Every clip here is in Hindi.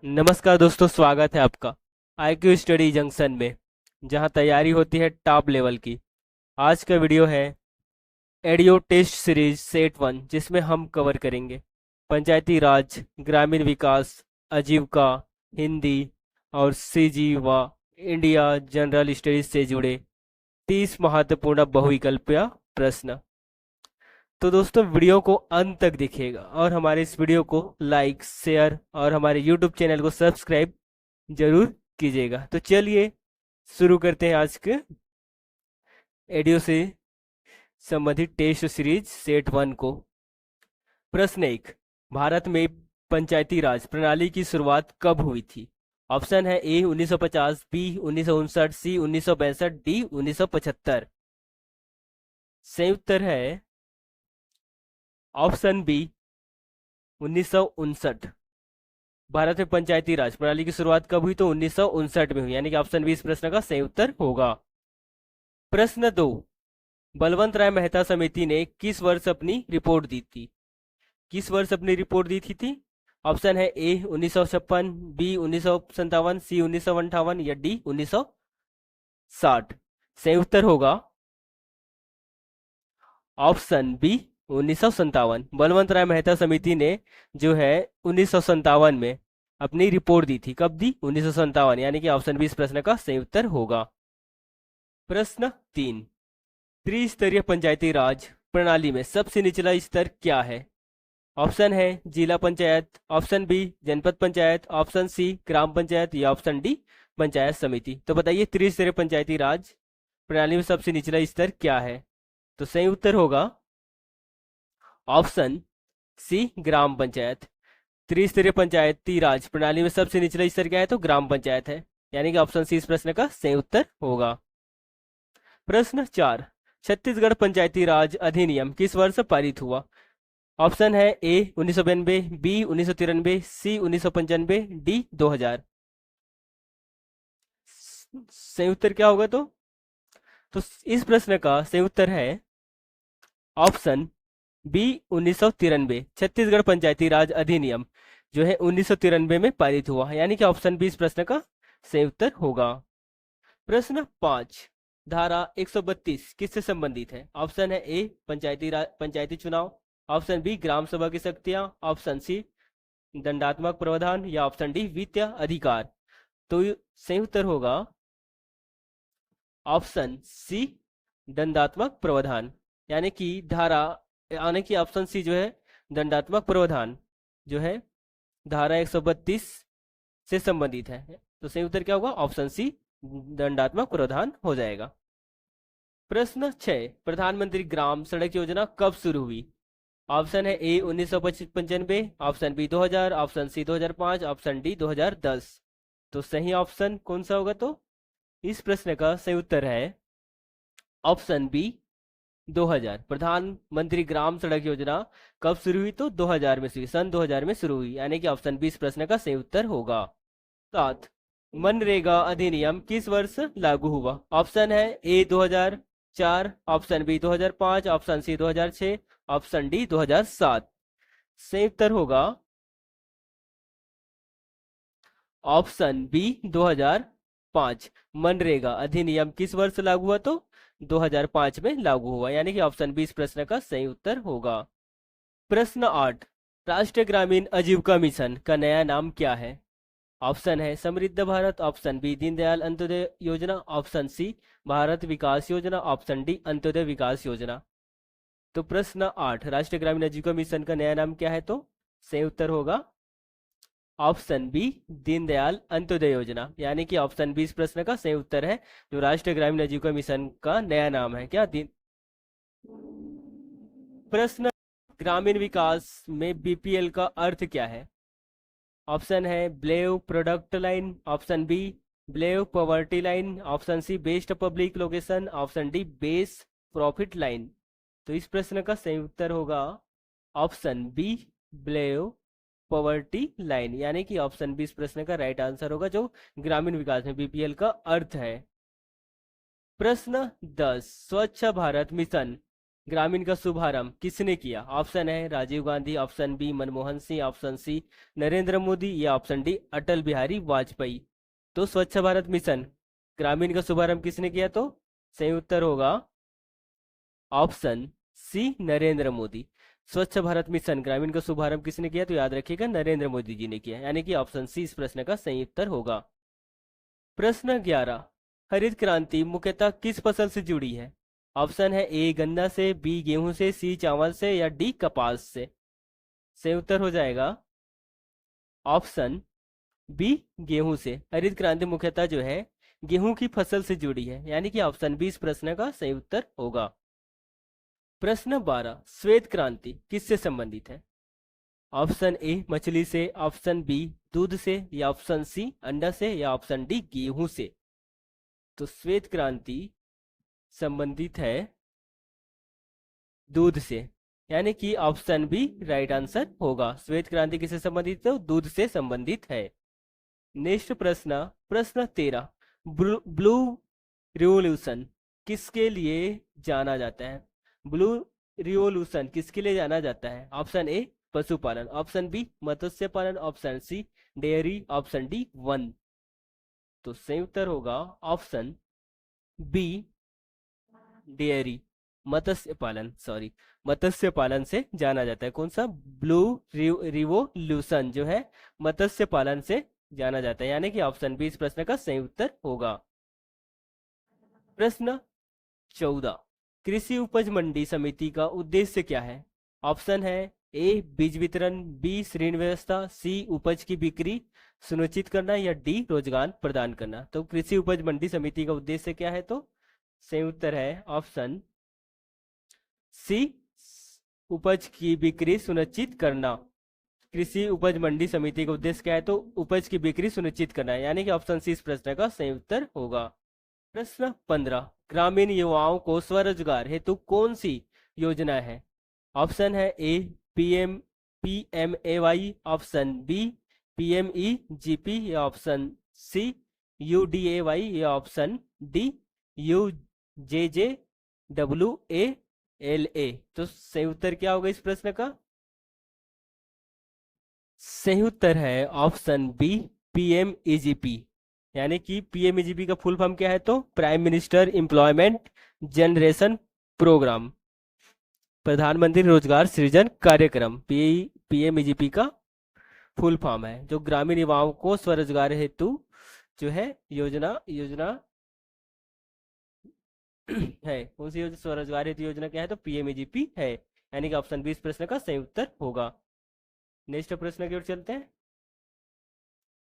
नमस्कार दोस्तों, स्वागत है आपका IQ स्टडी जंक्शन में, जहां तैयारी होती है टॉप लेवल की। आज का वीडियो है एडियो टेस्ट सीरीज सेट वन, जिसमें हम कवर करेंगे पंचायती राज, ग्रामीण विकास, आजीविका, हिंदी और सीजी व इंडिया जनरल स्टडीज से जुड़े 30 महत्वपूर्ण बहुविकल्पीय प्रश्न। तो दोस्तों, वीडियो को अंत तक देखिएगा और हमारे इस वीडियो को लाइक, शेयर और हमारे यूट्यूब चैनल को सब्सक्राइब जरूर कीजिएगा। तो चलिए शुरू करते हैं आज के एडियो से संबंधित टेस्ट सीरीज सेट वन को। प्रश्न एक, भारत में पंचायती राज प्रणाली की शुरुआत कब हुई थी? ऑप्शन है ए 1950, बी 1959, सी 1962, डी 1975। सही उत्तर है ऑप्शन बी 1959। भारत में पंचायती राज प्रणाली की शुरुआत कब हुई? तो 1959 में हुई, यानी कि ऑप्शन बी इस प्रश्न का सही उत्तर होगा। प्रश्न दो, बलवंत राय मेहता समिति ने किस वर्ष अपनी रिपोर्ट दी थी? किस वर्ष अपनी रिपोर्ट दी थी? ऑप्शन है ए 1956, बी 1957, सी 1958 या डी 1960। सही उत्तर होगा ऑप्शन बी 1957। बलवंत राय मेहता समिति ने जो है 1957 में अपनी रिपोर्ट दी थी। कब दी? 1957, यानी कि ऑप्शन बी इस प्रश्न का सही उत्तर होगा। प्रश्न तीन, त्रिस्तरीय पंचायती राज प्रणाली में सबसे निचला स्तर क्या है? ऑप्शन है जिला पंचायत, ऑप्शन बी जनपद पंचायत, ऑप्शन सी ग्राम पंचायत या ऑप्शन डी पंचायत समिति। तो बताइए, त्रिस्तरीय पंचायती राज प्रणाली में सबसे निचला स्तर क्या है? तो सही उत्तर होगा ऑप्शन सी ग्राम पंचायत। त्रिस्तरीय पंचायती राज प्रणाली में सबसे निचला स्तर क्या है? तो ग्राम पंचायत है, यानी कि ऑप्शन सी इस प्रश्न का सही उत्तर होगा। प्रश्न चार, छत्तीसगढ़ पंचायती राज अधिनियम किस वर्ष पारित हुआ? ऑप्शन है ए 1992, बी 1993, सी 1995, डी 2000। सही उत्तर क्या होगा? तो इस प्रश्न का सही उत्तर है ऑप्शन बी 1993। छत्तीसगढ़ पंचायती राज अधिनियम जो है 1993 में पारित हुआ, यानी कि ऑप्शन बी इस प्रश्न का सही उत्तर होगा। प्रश्न पांच, धारा 132 किससे संबंधित है? ऑप्शन है ए पंचायती चुनाव, ऑप्शन बी ग्राम सभा की शक्तियां, ऑप्शन सी दंडात्मक प्रावधान या ऑप्शन डी वित्तीय अधिकार। तो सही उत्तर होगा ऑप्शन सी दंडात्मक प्रावधान, यानी कि धारा, यानी कि ऑप्शन सी जो है दंडात्मक प्रावधान जो है धारा 132 से संबंधित है। तो सही उत्तर क्या होगा? ऑप्शन सी दंडात्मक प्रावधान हो जाएगा। प्रश्न 6, प्रधानमंत्री ग्राम सड़क योजना कब शुरू हुई? ऑप्शन है A 1995, option B 2000, option C 2005, option D 2010। तो सही ऑप्शन कौन सा होगा? तो इस प्रश्न का सही उत्तर है ऑप्शन बी 2000। प्रधानमंत्री ग्राम सड़क योजना कब शुरू हुई? तो 2000 में शुरू, सन 2000 में शुरू हुई, यानी कि ऑप्शन बी इस प्रश्न का सही उत्तर होगा। 7, मनरेगा अधिनियम किस वर्ष लागू हुआ? ऑप्शन है A 2004, option B 2005, option C 2006, option D 2007। सही उत्तर होगा ऑप्शन बी 2005। मनरेगा अधिनियम किस वर्ष लागू हुआ? तो 2005 में लागू हुआ, यानी कि ऑप्शन बी इस प्रश्न का सही उत्तर होगा। प्रश्न 8, राष्ट्रीय ग्रामीण आजीविका मिशन का नया नाम क्या है? ऑप्शन है समृद्ध भारत, ऑप्शन बी दीनदयाल अंत्योदय योजना, ऑप्शन सी भारत विकास योजना, ऑप्शन डी अंत्योदय विकास योजना। तो प्रश्न 8, राष्ट्रीय ग्रामीण आजीविका मिशन का नया नाम क्या है? तो सही उत्तर होगा ऑप्शन बी दीनदयाल अंत्योदय योजना, यानी कि ऑप्शन बी इस प्रश्न का सही उत्तर है। जो राष्ट्रीय ग्रामीण आजीविका मिशन का नया नाम है क्या? प्रश्न, ग्रामीण विकास में बीपीएल का अर्थ क्या है? ऑप्शन है below product line, option B below poverty line, option C based public location, option D base profit line. तो इस प्रश्न का सही उत्तर होगा option B below poverty line, यानी कि ऑप्शन बी इस प्रश्न का राइट आंसर होगा, जो ग्रामीण विकास में बीपीएल का अर्थ है। प्रश्न 10, स्वच्छ भारत मिशन ग्रामीण का शुभारंभ किसने किया? ऑप्शन है Rajiv Gandhi, option B Manmohan Singh, option C Narendra Modi या ऑप्शन डी अटल बिहारी वाजपेयी। तो स्वच्छ भारत मिशन ग्रामीण का शुभारंभ किसने किया? तो सही उत्तर होगा ऑप्शन सी नरेंद्र मोदी। स्वच्छ भारत मिशन ग्रामीण का शुभारंभ किसने किया? तो याद रखिएगा नरेंद्र मोदी जी ने किया, यानी कि ऑप्शन सी इस प्रश्न का सही उत्तर होगा। प्रश्न 11, हरित क्रांति मुख्यतः किस फसल से जुड़ी है? ऑप्शन है ए गन्ना से, बी गेहूं से, सी चावल से या डी कपास से। सही उत्तर हो जाएगा ऑप्शन बी गेहूं से। हरित क्रांति मुख्यतः जो है गेहूं की फसल से जुड़ी है, यानी कि ऑप्शन बी इस प्रश्न का सही उत्तर होगा। प्रश्न 12, श्वेत क्रांति किससे संबंधित है? ऑप्शन ए मछली से, ऑप्शन बी दूध से या ऑप्शन सी अंडा से या ऑप्शन डी गेहूं से। तो श्वेत क्रांति संबंधित है दूध से, यानी कि ऑप्शन बी राइट आंसर होगा। श्वेत क्रांति किससे संबंधित है? तो दूध से संबंधित है। नेक्स्ट प्रश्न, प्रश्न 13, ब्लू रिवॉल्यूशन किसके लिए जाना जाता है? ब्लू रिवॉल्यूशन किसके लिए जाना जाता है? ऑप्शन ए पशुपालन, ऑप्शन बी मत्स्य पालन, option C dairy, option D वन। तो सही उत्तर होगा ऑप्शन बी डेयरी, मत्स्य पालन, सॉरी मत्स्य पालन से जाना जाता है। कौन सा? ब्लू रिवोल्यूशन जो है मत्स्य पालन से जाना जाता है, यानी कि ऑप्शन बी इस प्रश्न का सही उत्तर होगा। प्रश्न 14, कृषि उपज मंडी समिति का उद्देश्य क्या है? ऑप्शन है ए बीज वितरण, बी ऋण व्यवस्था, सी उपज की बिक्री सुनिश्चित करना या डी रोजगार प्रदान करना। तो कृषि उपज मंडी समिति का उद्देश्य क्या है? तो सही उत्तर है ऑप्शन सी उपज की बिक्री सुनिश्चित करना। कृषि उपज मंडी समिति का उद्देश्य क्या है? तो उपज की बिक्री सुनिश्चित करना है, यानी कि ऑप्शन सी इस प्रश्न का सही उत्तर होगा। प्रश्न 15, ग्रामीण युवाओं को स्वरोजगार हेतु कौन सी योजना है? ऑप्शन है ए PMAY, ऑप्शन बी PMEGP या ऑप्शन सी UDAY या ऑप्शन डी UJJWALA। तो सही उत्तर क्या होगा इस प्रश्न का? सही उत्तर है ऑप्शन बी PMEGP, यानी कि PMEGP का फुल फॉर्म क्या है? तो prime minister employment generation programme, प्रधानमंत्री रोजगार सृजन कार्यक्रम, PMEGP का फुल फॉर्म है, जो ग्रामीण युवाओं को स्वरोजगार हेतु जो है योजना है। कौन सी योजना? स्वरोजगार हेतु योजना क्या है? तो PMEGP है, यानी कि ऑप्शन बी इस प्रश्न का सही उत्तर होगा। नेक्स्ट प्रश्न की ओर चलते हैं।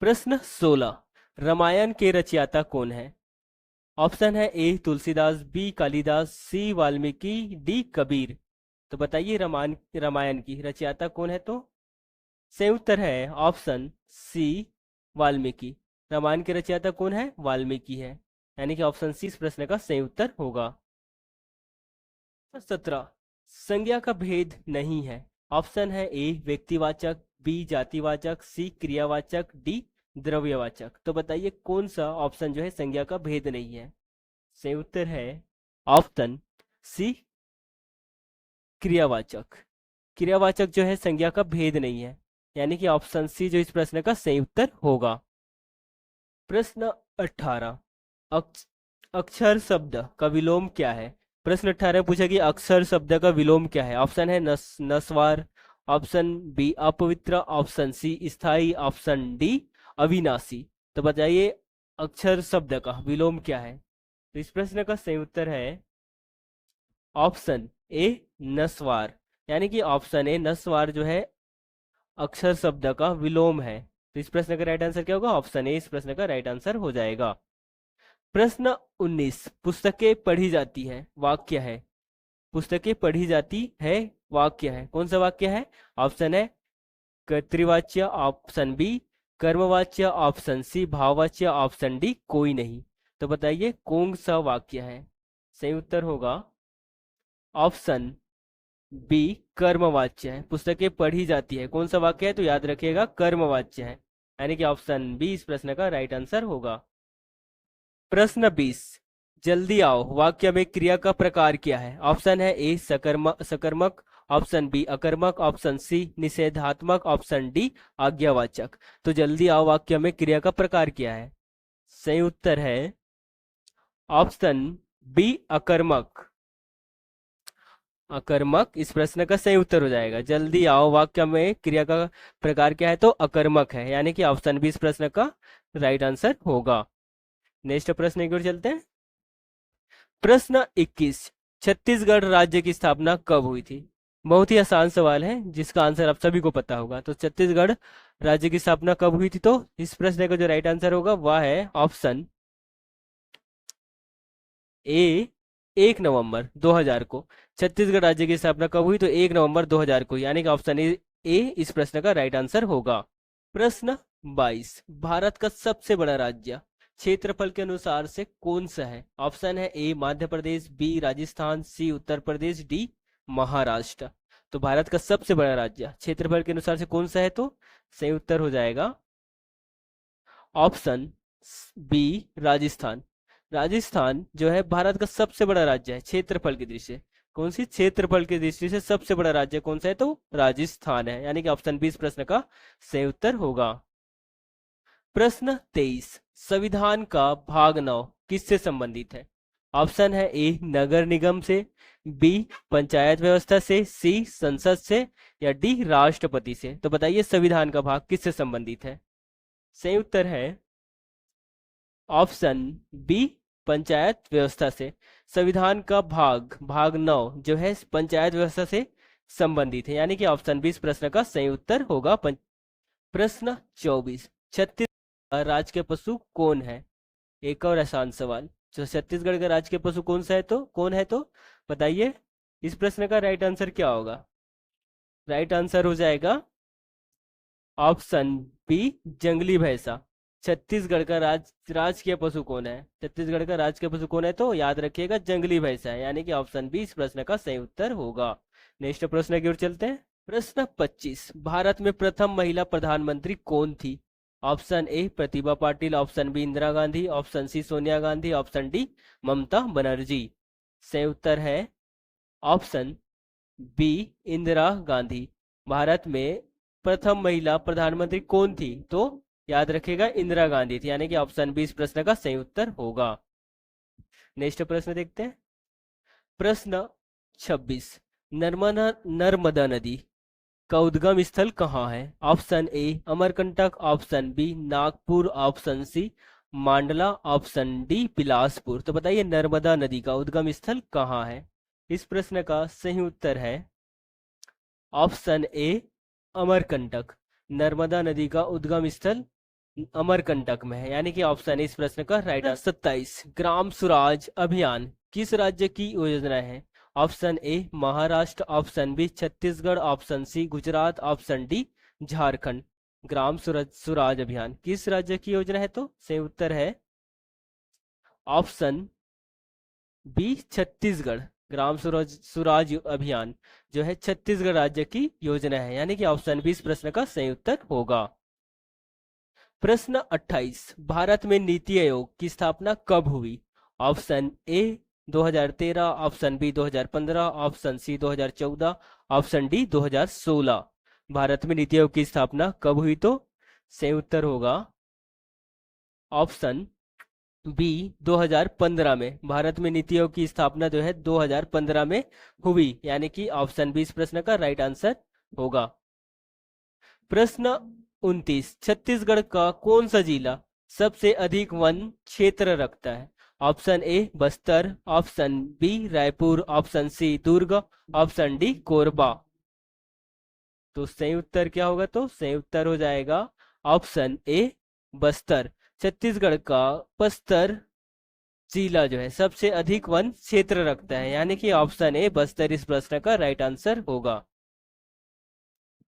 प्रश्न 16, रामायण के रचयिता कौन है? ऑप्शन है ए तुलसीदास, बी कालिदास, सी वाल्मीकि, डी कबीर। तो बताइए रामायण की रचयिता कौन है? तो सही उत्तर है ऑप्शन सी वाल्मीकि। रामायण के रचयिता कौन है? वाल्मीकि है, यानी कि ऑप्शन सी इस प्रश्न का सही उत्तर होगा। 17, संज्ञा का भेद नहीं है। ऑप्शन है ए व्यक्तिवाचक, बी जातिवाचक, सी क्रियावाचक, डी द्रव्यवाचक। तो बताइए कौन सा ऑप्शन जो है संज्ञा का भेद नहीं है? सही उत्तर है ऑप्शन सी क्रियावाचक। क्रियावाचक जो है संज्ञा का भेद नहीं है, यानी कि ऑप्शन सी जो इस प्रश्न का सही उत्तर होगा। प्रश्न 18, अक्षर शब्द का विलोम क्या है? प्रश्न 18 पूछा कि अक्षर शब्द का विलोम क्या है? ऑप्शन है नस्वार, ऑप्शन बी अपवित्र, ऑप्शन सी स्थायी, ऑप्शन डी अविनाशी। तो बताइए अक्षर शब्द का विलोम क्या है? तो इस प्रश्न का सही उत्तर है ऑप्शन ए नस्वार, यानी कि ऑप्शन ए नस्वार जो है अक्षर शब्द का विलोम है। तो इस प्रश्न का राइट आंसर क्या होगा? ऑप्शन ए इस प्रश्न का राइट आंसर हो जाएगा। प्रश्न 19, पुस्तकें पढ़ी जाती है वाक्य है। पुस्तकें पढ़ी जाती है वाक्य है, कौन सा वाक्य है? ऑप्शन है कर्तृवाच्य, ऑप्शन बी कर्मवाच्य, ऑप्शन सी भाववाच्य, ऑप्शन डी कोई नहीं। तो बताइए कौन सा वाक्य है? सही उत्तर होगा ऑप्शन बी कर्मवाच्य है। पुस्तकें पढ़ी जाती है कौन सा वाक्य है? तो याद रखिएगा कर्मवाच्य है, यानी कि ऑप्शन बी इस प्रश्न का राइट आंसर होगा। प्रश्न 20, जल्दी आओ वाक्य में क्रिया का प्रकार क्या है? ऑप्शन है ए सकर्मक, ऑप्शन बी अकर्मक, ऑप्शन सी निषेधात्मक, ऑप्शन डी आज्ञावाचक। तो जल्दी आओ वाक्य में क्रिया का प्रकार क्या है? सही उत्तर है ऑप्शन बी अकर्मक। अकर्मक इस प्रश्न का सही उत्तर हो जाएगा। जल्दी आओ वाक्य में क्रिया का प्रकार क्या है? तो अकर्मक है, यानी कि ऑप्शन बी इस प्रश्न का राइट आंसर होगा। नेक्स्ट प्रश्न की ओर चलते हैं। प्रश्न 21, छत्तीसगढ़ राज्य की स्थापना कब हुई थी? बहुत ही आसान सवाल है जिसका आंसर आप सभी को पता होगा। तो छत्तीसगढ़ राज्य की स्थापना कब हुई थी? तो इस प्रश्न का जो राइट आंसर होगा वह है ऑप्शन ए 1 नवंबर 2000 को। छत्तीसगढ़ राज्य की स्थापना कब हुई? तो 1 नवंबर 2000 को, यानी कि ऑप्शन ए इस प्रश्न का राइट आंसर होगा। प्रश्न 22, भारत का सबसे बड़ा राज्य क्षेत्रफल के अनुसार से कौन सा है? ऑप्शन है ए मध्य प्रदेश, बी राजस्थान, सी उत्तर प्रदेश, डी महाराष्ट्र। तो भारत का सबसे बड़ा राज्य क्षेत्रफल के अनुसार से कौन सा है? तो सही उत्तर हो जाएगा ऑप्शन बी राजस्थान। राजस्थान जो है भारत का सबसे बड़ा राज्य है क्षेत्रफल की दृष्टि से। कौन सी? क्षेत्रफल की दृष्टि से सबसे बड़ा राज्य कौन सा है? तो राजस्थान है, यानी कि ऑप्शन बी इस प्रश्न का सही उत्तर होगा। प्रश्न 23, संविधान का भाग 9 किससे संबंधित है? ऑप्शन है ए नगर निगम से, बी पंचायत व्यवस्था से, सी संसद से, या डी राष्ट्रपति से। तो बताइए संविधान का भाग किससे संबंधित है? सही उत्तर है ऑप्शन बी पंचायत व्यवस्था से। संविधान का भाग 9 जो है पंचायत व्यवस्था से संबंधित है, यानी कि ऑप्शन बी इस प्रश्न का सही उत्तर होगा। प्रश्न 24, छत्तीसगढ़ राज्य के पशु कौन है? एक और आसान सवाल। तो छत्तीसगढ़ का राज्य के पशु कौन सा है? तो कौन है? तो बताइए इस प्रश्न का राइट आंसर क्या होगा? राइट आंसर हो जाएगा ऑप्शन बी जंगली भैंसा। छत्तीसगढ़ का राजकीय पशु कौन है? छत्तीसगढ़ का राजकीय पशु कौन है? तो याद रखिएगा जंगली भैंसा है, यानी कि ऑप्शन बी इस प्रश्न का सही उत्तर होगा। नेक्स्ट प्रश्न की ओर चलते हैं। प्रश्न 25, भारत में प्रथम महिला प्रधानमंत्री कौन थी? Option A Pratibha Patil, option B Indira Gandhi, option C Sonia Gandhi, option D Mamata Banerjee. सही उत्तर है ऑप्शन बी इंदिरा गांधी। भारत में प्रथम महिला प्रधानमंत्री कौन थी? तो याद रखिएगा इंदिरा गांधी थी, यानी कि ऑप्शन बी इस प्रश्न का सही उत्तर होगा। नेक्स्ट प्रश्न देखते हैं। प्रश्न 26, नर्मदा नदी का उद्गम स्थल कहाँ है? Option A Amarkantak, option B Nagpur, option C Mandla, option D Bilaspur. तो बताइए नर्मदा नदी का उद्गम स्थल कहाँ है? इस प्रश्न का सही उत्तर है ऑप्शन ए अमरकंटक। नर्मदा नदी का उद्गम स्थल अमरकंटक में है, यानी कि ऑप्शन इस प्रश्न का राइट आंसर। 27, ग्राम स्वराज अभियान किस राज्य की योजना है? Option A Maharashtra, option B Chhattisgarh, option C Gujarat, option D Jharkhand. Gram Swaraj Abhiyan किस राज्य की योजना है? तो सही उत्तर है ऑप्शन बी छत्तीसगढ़। ग्राम स्वराज अभियान जो है छत्तीसगढ़ राज्य की योजना है, यानी कि ऑप्शन बी इस प्रश्न का सही उत्तर होगा। प्रश्न 28, भारत में नीति आयोग की स्थापना कब हुई? Option A 2013, option B 2015, option C 2014, option D 2016। Bharat में नीति आयोग की स्थापना कब हुई? तो सही उत्तर होगा ऑप्शन बी 2015 में। भारत में नीति आयोग की स्थापना जो है 2015 में हुई, यानी कि ऑप्शन बी इस प्रश्न का राइट आंसर होगा। प्रश्न 29, छत्तीसगढ़ का कौन सा जिला सबसे अधिक वन क्षेत्र रखता है? Option A Bastar, option B Raipur, option C Durg, option D Korba. तो सही उत्तर क्या होगा? तो सही उत्तर हो जाएगा ऑप्शन ए बस्तर। छत्तीसगढ़ का बस्तर जिला जो है सबसे अधिक वन क्षेत्र रखता है, यानी कि ऑप्शन ए बस्तर इस प्रश्न का राइट आंसर होगा।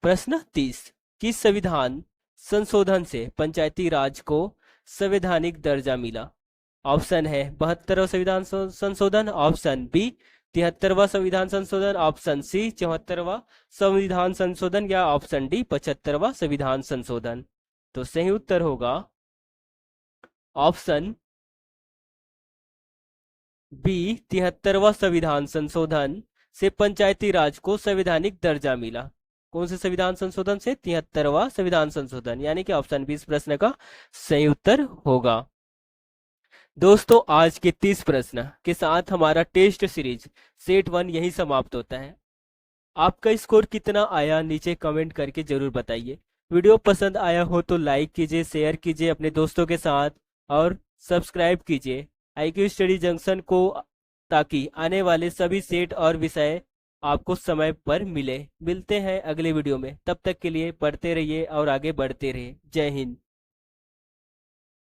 प्रश्न 30, किस संविधान संशोधन से पंचायती राज को संवैधानिक दर्जा मिला? ऑप्शन है 72वां संविधान संशोधन, ऑप्शन बी 73वां संविधान संशोधन, ऑप्शन सी 74वां संविधान संशोधन, या ऑप्शन डी 75वां संविधान संशोधन। तो सही उत्तर होगा ऑप्शन बी 73वां संविधान संशोधन से पंचायती राज को संवैधानिक दर्जा मिला। कौन से संविधान संशोधन से? 73वां संविधान संशोधन, यानी कि ऑप्शन बी इस प्रश्न का सही उत्तर होगा। दोस्तों, आज के 30 प्रश्न के साथ हमारा टेस्ट सीरीज सेट 1 यही समाप्त होता है। आपका स्कोर कितना आया नीचे कमेंट करके जरूर बताइए। वीडियो पसंद आया हो तो लाइक कीजिए, शेयर कीजिए अपने दोस्तों के साथ और सब्सक्राइब कीजिए IQ स्टडी जंक्शन को, ताकि आने वाले सभी सेट और विषय आपको समय पर मिले। मिलते हैं अगले वीडियो में, तब तक के लिए पढ़ते रहिए और आगे बढ़ते रहिए। जय हिंद।